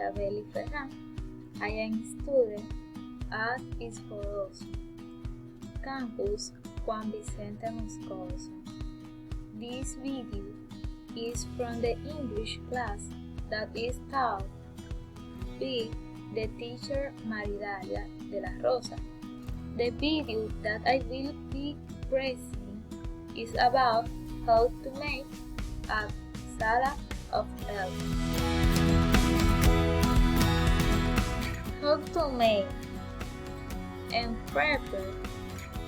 Isabeli Ferran. I am student at Isforoso, Campus Juan Vicente Moscoso. This video is from the English class that is taught by the teacher Maridalia de la Rosa. The video that I will be presenting is about how to make a salad of elbows. How to make and prepare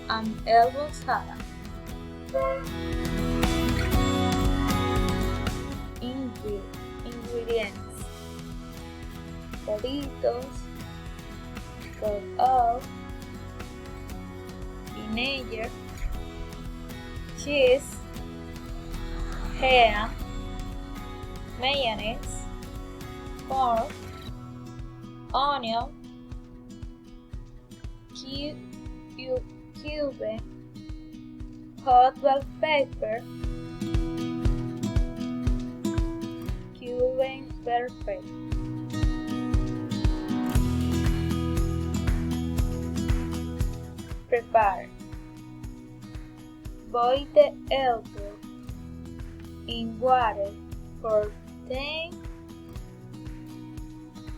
an elbow salad. Ingredients: Doritos, salt of, vinegar, cheese, ham, mayonnaise, pork, onion, cube, hot bell pepper, Cuban pepper. Prepare. Boil the elbow in water for 10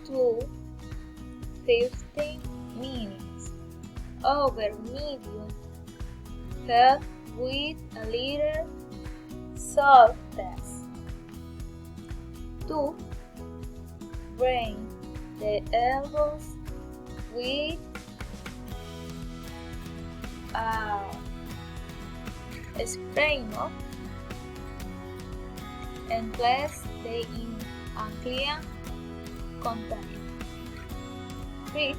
to 15 minutes over medium heat with a little salt test. 2. Drain the elbows with a strainer and place them in a clean container. 3.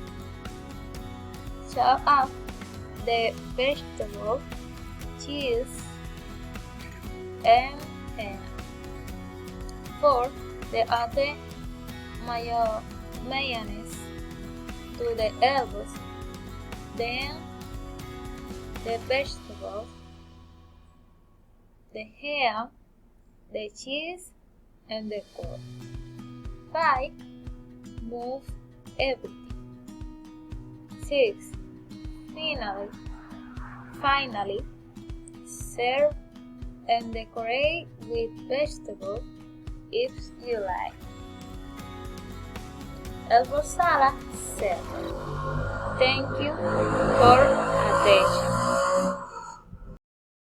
Chop up the vegetable, cheese, and ham. 4. Add the mayonnaise to the elbows, then the vegetables, the ham, the cheese, and the pork. 5. Move everything. 6. Finally, serve and decorate with vegetables if you like. Elbow salad served. Thank you for attention.